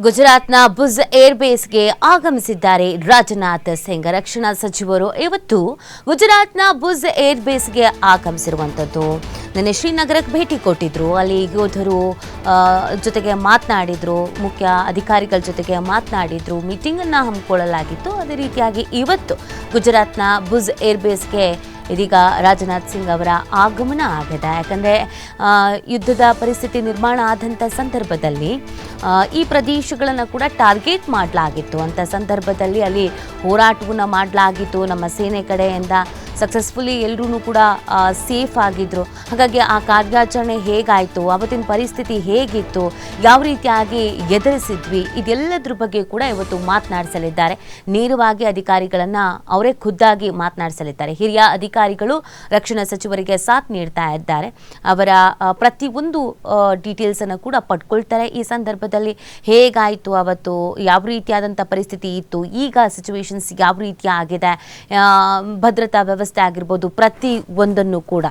ಗುಜರಾತ್ನ ಭುಜ್ ಏರ್ಬೇಸ್ಗೆ ಆಗಮಿಸಿದ್ದಾರೆ ರಾಜನಾಥ್ ಸಿಂಗ್. ರಕ್ಷಣಾ ಸಚಿವರು ಇವತ್ತು ಗುಜರಾತ್ನ ಭುಜ್ ಏರ್ಬೇಸ್ಗೆ ಆಗಮಿಸಿರುವಂಥದ್ದು. ನಿನ್ನೆ ಶ್ರೀನಗರಕ್ಕೆ ಭೇಟಿ ಕೊಟ್ಟಿದ್ರು. ಅಲ್ಲಿ ಯೋಧರು ಜೊತೆಗೆ ಮಾತನಾಡಿದ್ರು, ಮುಖ್ಯ ಅಧಿಕಾರಿಗಳ ಜೊತೆಗೆ ಮಾತನಾಡಿದ್ರು, ಮೀಟಿಂಗನ್ನು ಹಮ್ಮಿಕೊಳ್ಳಲಾಗಿತ್ತು. ಅದೇ ರೀತಿಯಾಗಿ ಇವತ್ತು ಗುಜರಾತ್ನ ಭುಜ್ ಏರ್ಬೇಸ್ಗೆ ಇದೀಗ ರಾಜನಾಥ್ ಸಿಂಗ್ ಅವರ ಆಗಮನ ಆಗಿದೆ. ಯಾಕಂದರೆ ಯುದ್ಧದ ಪರಿಸ್ಥಿತಿ ನಿರ್ಮಾಣ ಆದಂಥ ಸಂದರ್ಭದಲ್ಲಿ ಈ ಪ್ರದೇಶಗಳನ್ನು ಕೂಡ ಟಾರ್ಗೆಟ್ ಮಾಡಲಾಗಿತ್ತು. ಅಂಥ ಸಂದರ್ಭದಲ್ಲಿ ಅಲ್ಲಿ ಹೋರಾಟವನ್ನು ಮಾಡಲಾಗಿತ್ತು. ನಮ್ಮ ಸೇನೆ ಕಡೆಯಿಂದ ಸಕ್ಸಸ್ಫುಲಿ ಎಲ್ಲರೂ ಕೂಡ ಸೇಫ್ ಆಗಿದ್ದರು. ಹಾಗಾಗಿ ಆ ಕಾರ್ಯಾಚರಣೆ ಹೇಗಾಯಿತು, ಅವತ್ತಿನ ಪರಿಸ್ಥಿತಿ ಹೇಗಿತ್ತು, ಯಾವ ರೀತಿಯಾಗಿ ಎದುರಿಸಿದ್ವಿ, ಇದೆಲ್ಲದ್ರ ಬಗ್ಗೆ ಕೂಡ ಇವತ್ತು ಮಾತನಾಡಿಸಲಿದ್ದಾರೆ. ನೇರವಾಗಿ ಅಧಿಕಾರಿಗಳನ್ನು ಅವರೇ ಖುದ್ದಾಗಿ ಮಾತನಾಡಿಸಲಿದ್ದಾರೆ. ಹಿರಿಯ ಅಧಿಕಾರಿಗಳು ರಕ್ಷಣಾ ಸಚಿವರಿಗೆ ಸಾಥ್ ನೀಡ್ತಾ ಇದ್ದಾರೆ. ಅವರ ಪ್ರತಿಯೊಂದು ಡೀಟೇಲ್ಸನ್ನು ಕೂಡ ಪಡ್ಕೊಳ್ತಾರೆ. ಈ ಸಂದರ್ಭದಲ್ಲಿ ಹೇಗಾಯಿತು, ಅವತ್ತು ಯಾವ ರೀತಿಯಾದಂಥ ಪರಿಸ್ಥಿತಿ ಇತ್ತು, ಈಗ ಸಿಚುವೇಶನ್ಸ್ ಯಾವ ರೀತಿ ಆಗಿದೆ, ಭದ್ರತಾ ವ್ಯವಸ್ಥೆ ಆಗಿರ್ಬೋದು, ಪ್ರತಿ ಒಂದನ್ನು ಕೂಡ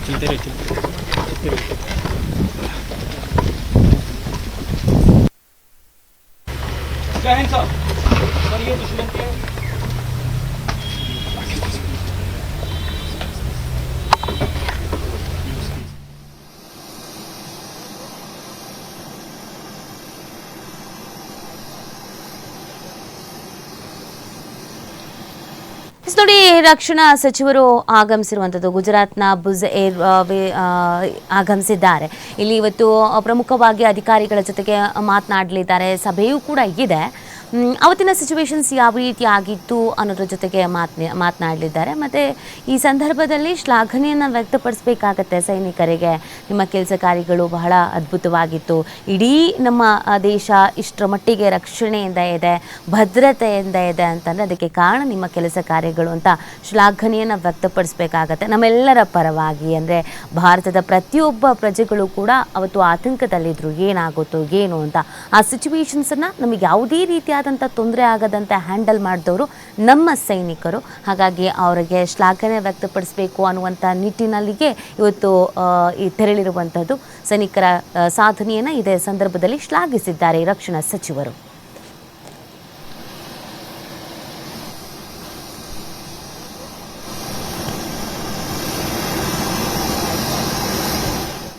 चलते रहे। जय हिंद साहब। सर ये दुश्मन के ನೋಡಿ, ರಕ್ಷಣಾ ಸಚಿವರು ಆಗಮಿಸಿರುವಂಥದ್ದು ಗುಜರಾತ್ನ ಭುಜ್ ಏರ್ ಆಗಮಿಸಿದ್ದಾರೆ. ಇಲ್ಲಿ ಇವತ್ತು ಪ್ರಮುಖವಾಗಿ ಅಧಿಕಾರಿಗಳ ಜೊತೆಗೆ ಮಾತನಾಡಲಿದ್ದಾರೆ. ಸಭೆಯೂ ಕೂಡ ಇದೆ. ಅವತ್ತಿನ ಸಿಚುವೇಶನ್ಸ್ ಯಾವ ರೀತಿ ಆಗಿತ್ತು ಅನ್ನೋದ್ರ ಜೊತೆಗೆ ಮಾತನಾಡಲಿದ್ದಾರೆ. ಮತ್ತು ಈ ಸಂದರ್ಭದಲ್ಲಿ ಶ್ಲಾಘನೆಯನ್ನು ವ್ಯಕ್ತಪಡಿಸಬೇಕಾಗತ್ತೆ ಸೈನಿಕರಿಗೆ. ನಿಮ್ಮ ಕೆಲಸ ಕಾರ್ಯಗಳು ಬಹಳ ಅದ್ಭುತವಾಗಿತ್ತು. ಇಡೀ ನಮ್ಮ ದೇಶ ಇಷ್ಟರ ಮಟ್ಟಿಗೆ ರಕ್ಷಣೆಯಿಂದ ಇದೆ, ಭದ್ರತೆಯಿಂದ ಇದೆ ಅಂತಂದರೆ ಅದಕ್ಕೆ ಕಾರಣ ನಿಮ್ಮ ಕೆಲಸ ಕಾರ್ಯಗಳು ಅಂತ ಶ್ಲಾಘನೆಯನ್ನು ವ್ಯಕ್ತಪಡಿಸಬೇಕಾಗತ್ತೆ ನಮ್ಮೆಲ್ಲರ ಪರವಾಗಿ. ಅಂದರೆ ಭಾರತದ ಪ್ರತಿಯೊಬ್ಬ ಪ್ರಜೆಗಳು ಕೂಡ ಅವತ್ತು ಆತಂಕದಲ್ಲಿದ್ದರು, ಏನಾಗುತ್ತೋ ಏನು ಅಂತ. ಆ ಸಿಚುವೇಶನ್ಸನ್ನು ನಮಗೆ ಯಾವುದೇ ರೀತಿಯಾದಂಥ ತೊಂದರೆ ಆಗದಂತೆ ಹ್ಯಾಂಡಲ್ ಮಾಡಿದವರು ನಮ್ಮ ಸೈನಿಕರು. ಹಾಗಾಗಿ ಅವರಿಗೆ ಶ್ಲಾಘನೆ ವ್ಯಕ್ತಪಡಿಸಬೇಕು ಅನ್ನುವಂಥ ನಿಟ್ಟಿನಲ್ಲಿಗೆ ಇವತ್ತು ತೆರಳಿರುವಂಥದ್ದು. ಸೈನಿಕರ ಸಾಧನೆಯನ್ನು ಇದೇ ಸಂದರ್ಭದಲ್ಲಿ ಶ್ಲಾಘಿಸಿದ್ದಾರೆ ರಕ್ಷಣಾ ಸಚಿವರು.